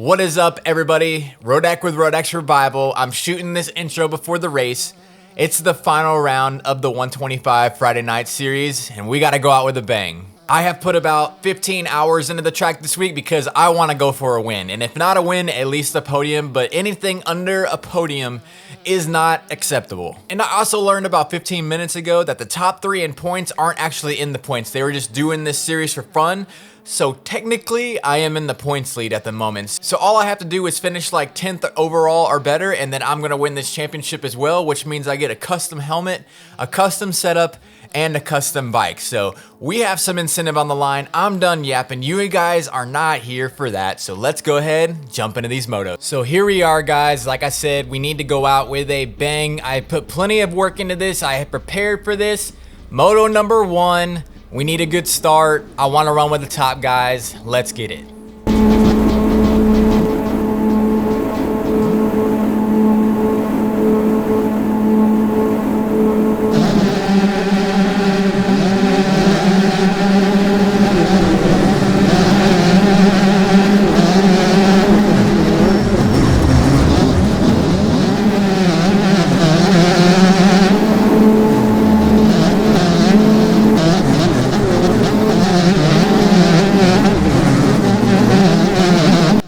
What is up, everybody? Rodak with Rodak Survival. I'm shooting this intro before the race. It's the final round of the 125 Friday night series, and we got to go out with a bang. I have put about 15 hours into the track this week because I want to go for a win. And if not a win, at least a podium. But anything under a podium is not acceptable. And I also learned about 15 minutes ago that the top 3 in points aren't actually in the points. They were just doing this series for fun. So technically, I am in the points lead at the moment. So all I have to do is finish like 10th overall or better, and then I'm gonna win this championship as well, which means I get a custom helmet, a custom setup, and a custom bike. So we have some incentive on the line. I'm done yapping. You guys are not here for that. So let's go ahead, jump into these motos. So here we are, guys. Like I said, we need to go out with a bang. I put plenty of work into this. I have prepared for this. Moto number 1. We need a good start. I want to run with the top guys. Let's get it.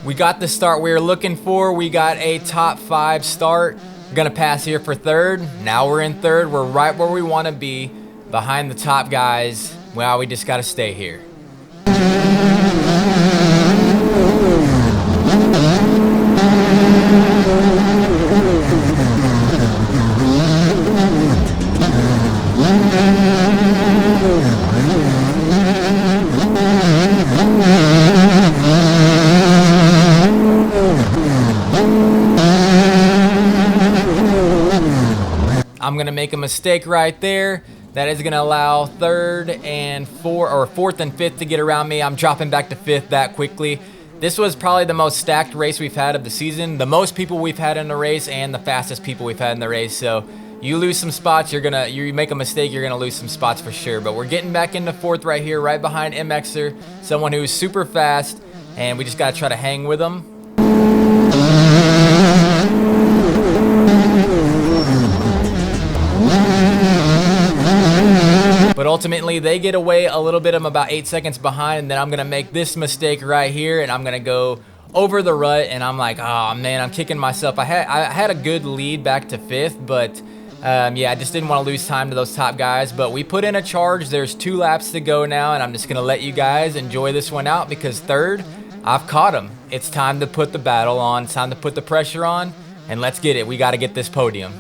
We got the start we were looking for. We got a top 5 start. We're gonna pass here for 3rd. Now we're in 3rd. We're right where we want to be, behind the top guys. Well, we just gotta stay here. I'm gonna make a mistake right there. That is gonna allow 3rd and 4th and 5th to get around me. I'm dropping back to 5th that quickly. This was probably the most stacked race we've had of the season, the most people we've had in the race, and the fastest people we've had in the race. So you lose some spots, you make a mistake, you're gonna lose some spots for sure. But we're getting back into 4th right here, right behind MXer, someone who's super fast, and we just gotta try to hang with them. But ultimately, they get away a little bit. I'm about 8 seconds behind, and then I'm gonna make this mistake right here, and I'm gonna go over the rut, and I'm like, oh man, I'm kicking myself. I had a good lead back to 5th, but yeah, I just didn't want to lose time to those top guys. But we put in a charge. There's 2 laps to go now, and I'm just gonna let you guys enjoy this one out because 3rd, I've caught him. It's time to put the battle on. It's time to put the pressure on, and let's get it. We got to get this podium.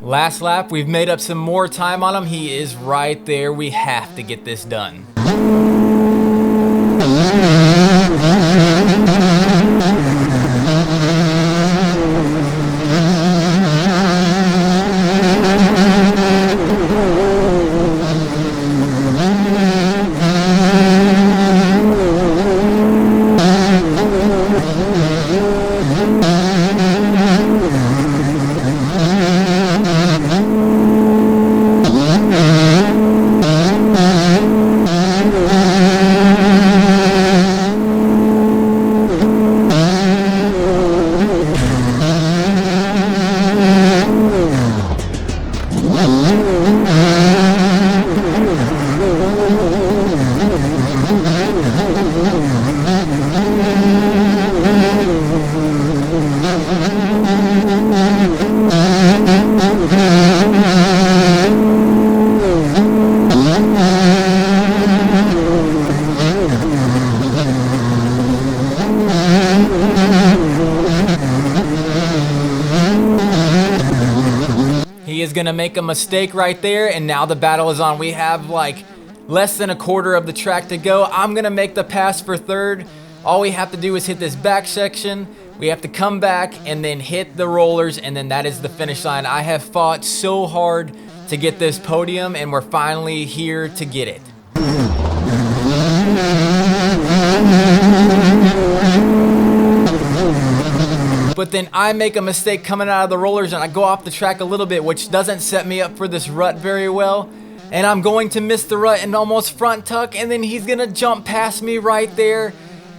Last lap, we've made up some more time on him. He is right there. We have to get this done. make a mistake right there, and now the battle is on. We have like less than a quarter of the track to go. I'm gonna make the pass for third. All we have to do is hit this back section. We have to come back and then hit the rollers, and then that is the finish line. I have fought so hard to get this podium, and we're finally here to get it. But then I make a mistake coming out of the rollers, and I go off the track a little bit, which doesn't set me up for this rut very well. And I'm going to miss the rut and almost front tuck, and then he's gonna jump past me right there,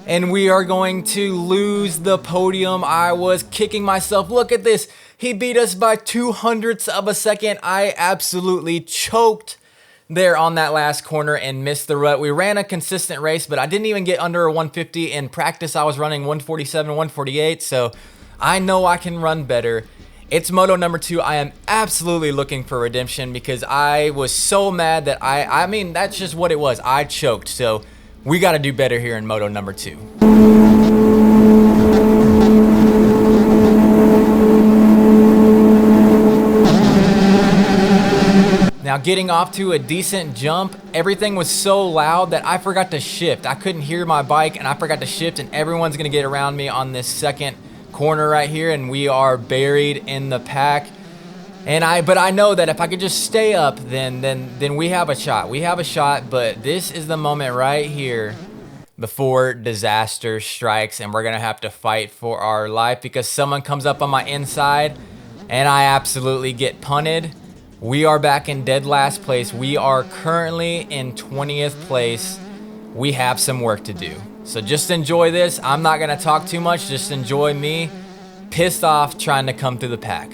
and we are going to lose the podium. I was kicking myself. Look at this. He beat us by 0.02 of a second. I absolutely choked there on that last corner and missed the rut. We ran a consistent race, but I didn't even get under a 150. In practice, I was running 147, 148, so I know I can run better. It's Moto number 2. I am absolutely looking for redemption because I was so mad that I mean, that's just what it was. I choked, so we got to do better here in Moto number 2. Now getting off to a decent jump, everything was so loud that I forgot to shift. I couldn't hear my bike and I forgot to shift, and everyone's gonna get around me on this second corner right here, and we are buried in the pack. But I know that if I could just stay up, then we have a shot. We have a shot, but this is the moment right here before disaster strikes, and we're gonna have to fight for our life because someone comes up on my inside and I absolutely get punted. We are back in dead last place. We are currently in 20th place. We have some work to do. So just enjoy this. I'm not gonna talk too much. Just enjoy me pissed off trying to come through the pack.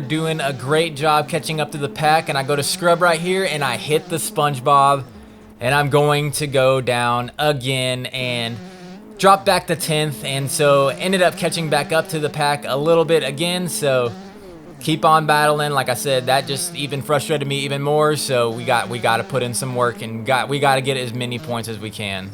Doing a great job catching up to the pack, and I go to scrub right here and I hit the SpongeBob, and I'm going to go down again and drop back to 10th, and so ended up catching back up to the pack a little bit again. So keep on battling. Like I said, that just even frustrated me even more, so we got to put in some work, and we got to get as many points as we can.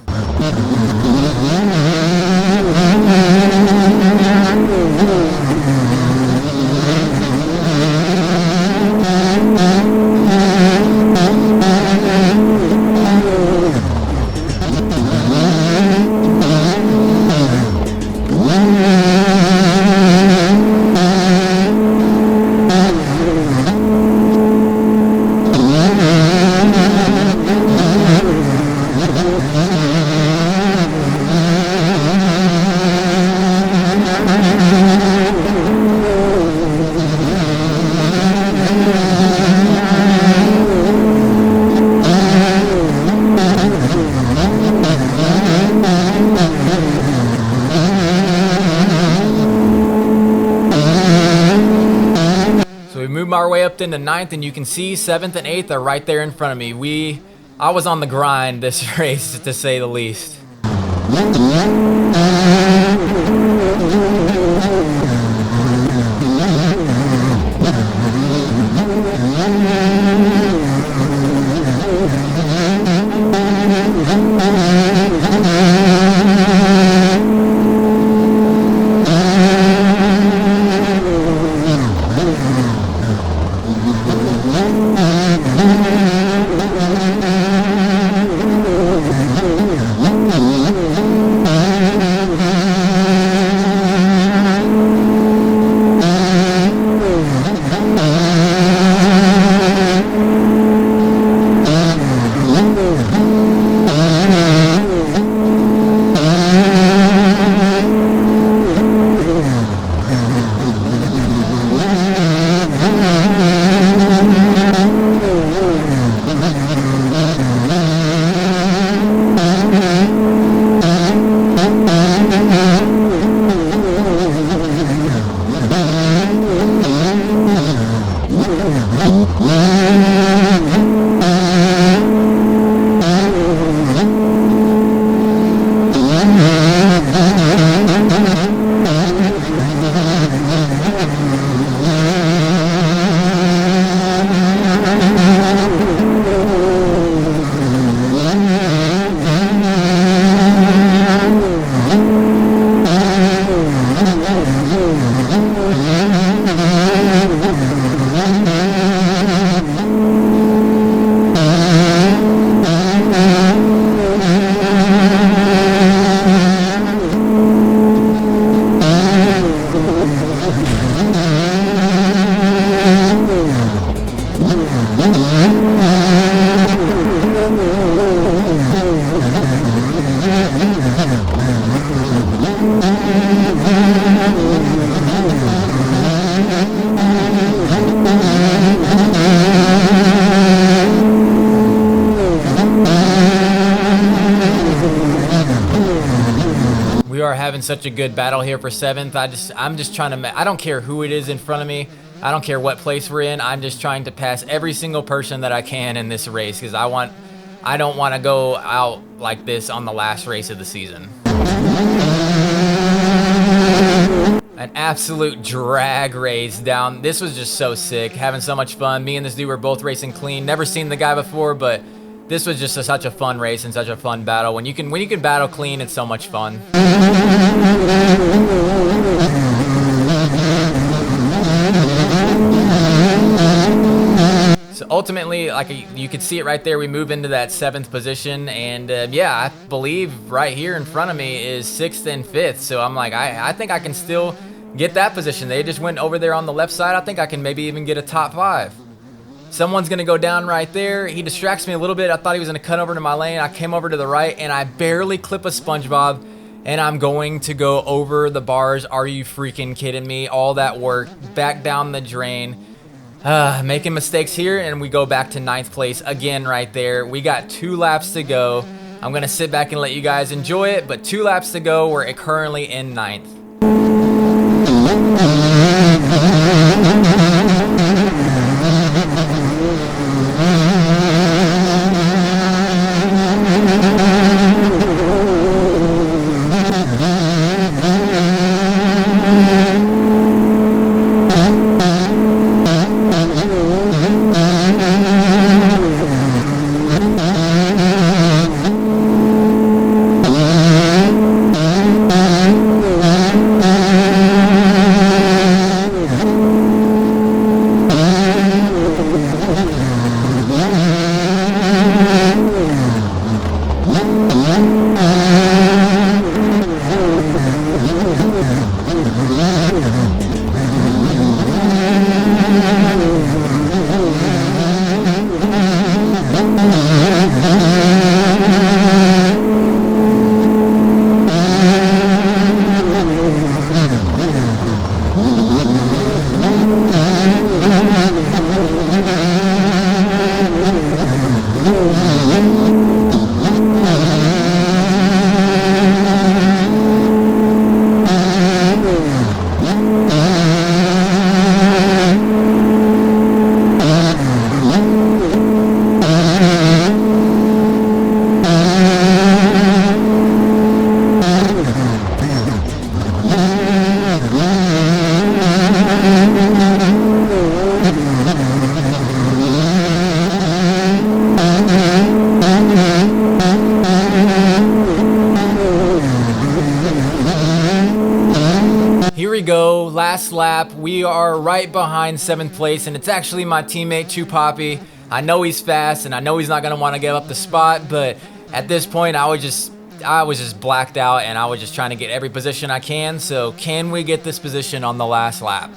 stepped into 9th, and you can see 7th and 8th are right there in front of me. I was on the grind this race, to say the least. We are having such a good battle here for 7th. I'm just trying to, I don't care who it is in front of me. I don't care what place we're in. I'm just trying to pass every single person that I can in this race because I don't want to go out like this on the last race of the season. An absolute drag race down. This was just so sick. Having so much fun. Me and this dude were both racing clean. Never seen the guy before, but this was just such a fun race and such a fun battle. When you can battle clean, it's so much fun. So ultimately, like you could see it right there, we move into that 7th position, and yeah, I believe right here in front of me is 6th and 5th. So I'm like, I think I can still get that position. They just went over there on the left side. I think I can maybe even get a top 5. Someone's gonna go down right there. He distracts me a little bit. I thought he was gonna cut over to my lane. I came over to the right, and I barely clip a SpongeBob, and I'm going to go over the bars. Are you freaking kidding me? All that work back down the drain. Making mistakes here, and we go back to 9th place again right there. We got 2 laps to go. I'm gonna sit back and let you guys enjoy it, but 2 laps to go. We're currently in 9th. last lap. We are right behind 7th place, and it's actually my teammate, Chew Poppy. I know he's fast, and I know he's not going to want to give up the spot, but at this point, I was just blacked out, and I was just trying to get every position I can. So can we get this position on the last lap?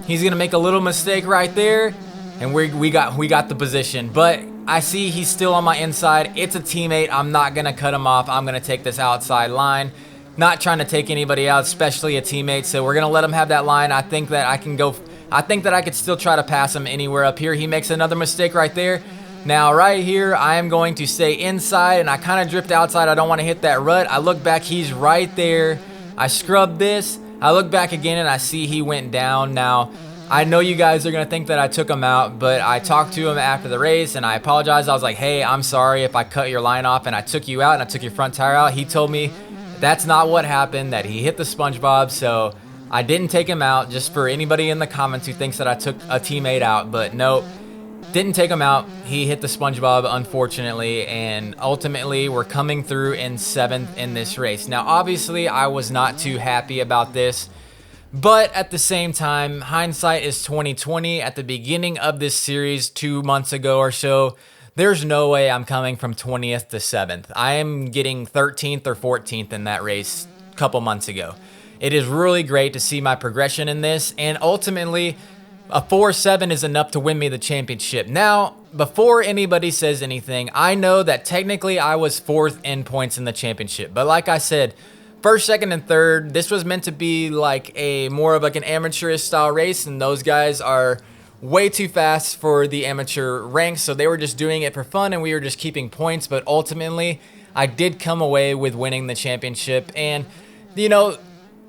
He's gonna make a little mistake right there, and we got the position. But I see he's still on my inside. It's a teammate. I'm not gonna cut him off. I'm gonna take this outside line. Not trying to take anybody out, especially a teammate. So we're gonna let him have that line. I think that I can go. I think that I could still try to pass him anywhere up here. He makes another mistake right there. Now right here, I am going to stay inside, and I kind of drift outside. I don't want to hit that rut. I look back. He's right there. I scrub this. I look back again, and I see he went down. Now, I know you guys are going to think that I took him out, but I talked to him after the race, and I apologized. I was like, hey, I'm sorry if I cut your line off and I took you out and I took your front tire out. He told me that's not what happened, that he hit the SpongeBob, so I didn't take him out, just for anybody in the comments who thinks that I took a teammate out. But no, didn't take him out. He hit the SpongeBob, unfortunately, and ultimately we're coming through in 7th in this race. Now, obviously, I was not too happy about this, but at the same time, hindsight is 2020. At the beginning of this series 2 months ago or so, there's no way I'm coming from 20th to 7th. I am getting 13th or 14th in that race a couple months ago. It is really great to see my progression in this, and ultimately, a 4-7 is enough to win me the championship. Now, before anybody says anything, I know that technically I was 4th in points in the championship, but like I said, 1st, 2nd, and 3rd, this was meant to be like more of like an amateurish style race, and those guys are way too fast for the amateur ranks, so they were just doing it for fun, and we were just keeping points. But ultimately, I did come away with winning the championship, and you know,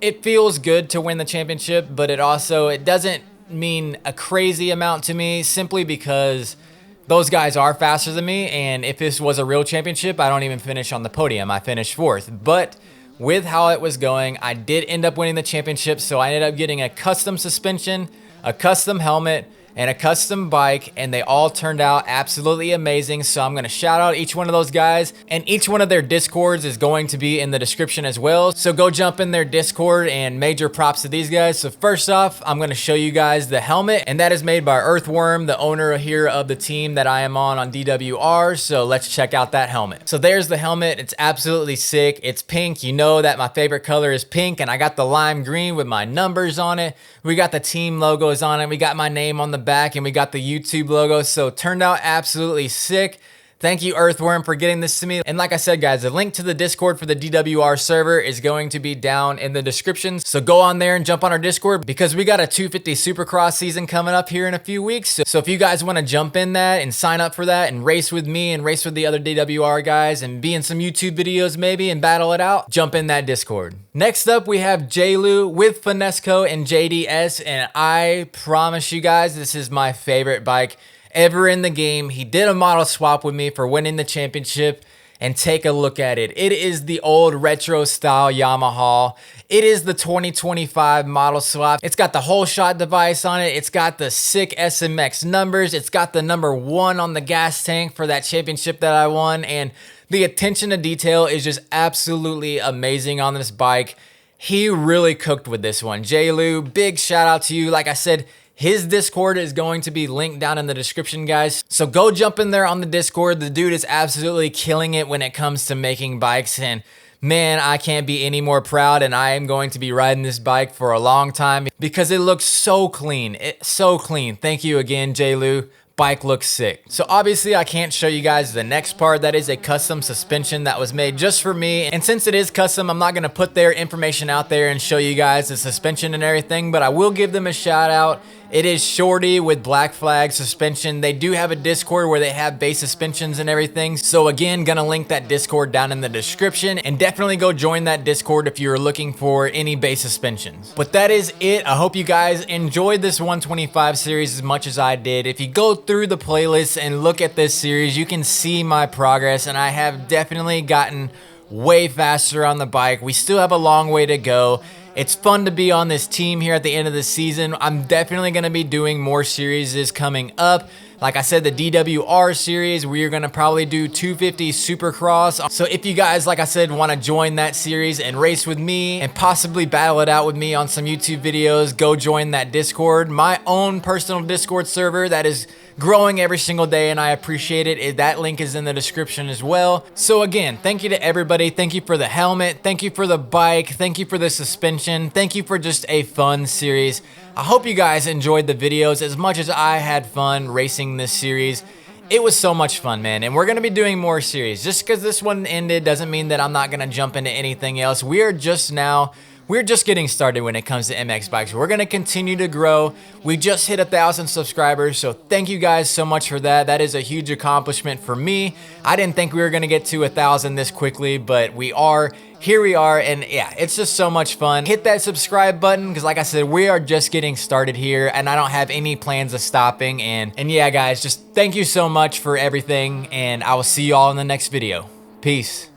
it feels good to win the championship, but it doesn't mean a crazy amount to me, simply because those guys are faster than me, and if this was a real championship, I don't even finish on the podium. I finished 4th. But with how it was going, I did end up winning the championship, so I ended up getting a custom suspension, a custom helmet, and a custom bike, and they all turned out absolutely amazing. So I'm going to shout out each one of those guys, and each one of their discords is going to be in the description as well. So go jump in their discord, and major props to these guys. So first off, I'm going to show you guys the helmet, and that is made by Earthworm, the owner here of the team that I am on DWR. So let's check out that helmet. So there's the helmet. It's absolutely sick. It's pink. You know that my favorite color is pink, and I got the lime green with my numbers on it. We got the team logos on it. We got my name on the back, and we got the YouTube logo. So turned out absolutely sick. Thank you, Earthworm, for getting this to me. And like I said, guys, the link to the Discord for the DWR server is going to be down in the description. So go on there and jump on our Discord, because we got a 250 Supercross season coming up here in a few weeks. So if you guys want to jump in that and sign up for that and race with me and race with the other DWR guys and be in some YouTube videos maybe and battle it out, jump in that Discord. Next up, we have J-Lou with Finesco and JDS, and I promise you guys, this is my favorite bike ever in the game. He did a model swap with me for winning the championship, and take a look at it. It is the old retro style Yamaha. It is the 2025 model swap. It's got the whole shot device on it. It's got the sick SMX numbers. It's got the number 1 on the gas tank for that championship that I won, and the attention to detail is just absolutely amazing on this bike. He really cooked with this one. J-Lou, big shout out to you. Like I said, his Discord is going to be linked down in the description, guys. So go jump in there on the Discord. The dude is absolutely killing it when it comes to making bikes, and man, I can't be any more proud, and I am going to be riding this bike for a long time because it looks so clean. It's so clean. Thank you again, J-Lou. Bike looks sick. So obviously I can't show you guys the next part. That is a custom suspension that was made just for me, and since it is custom, I'm not going to put their information out there and show you guys the suspension and everything, but I will give them a shout out It is Shorty with Black Flag Suspension. They do have a Discord where they have base suspensions and everything. So again, gonna link that Discord down in the description, and definitely go join that Discord if you're looking for any base suspensions. But that is it. I hope you guys enjoyed this 125 series as much as I did. If you go through the playlist and look at this series, you can see my progress, and I have definitely gotten way faster on the bike. We still have a long way to go. It's fun to be on this team here at the end of the season. I'm definitely going to be doing more series coming up. Like I said, the DWR series, we are going to probably do 250 Supercross. So if you guys, like I said, want to join that series and race with me and possibly battle it out with me on some YouTube videos, go join that Discord. My own personal Discord server that is growing every single day, and I appreciate it. That link is in the description as well. So again, thank you to everybody. Thank you for the helmet. Thank you for the bike. Thank you for the suspension. Thank you for just a fun series. I hope you guys enjoyed the videos as much as I had fun racing this series. It was so much fun, man, and we're going to be doing more series. Just because this one ended doesn't mean that I'm not going to jump into anything else. We're just getting started when it comes to MX bikes. We're going to continue to grow. We just hit 1,000 subscribers, so thank you guys so much for that. That is a huge accomplishment for me. I didn't think we were going to get to 1,000 this quickly, but we are. Here we are, and yeah, it's just so much fun. Hit that subscribe button, because like I said, we are just getting started here, and I don't have any plans of stopping. And yeah, guys, just thank you so much for everything, and I will see you all in the next video. Peace.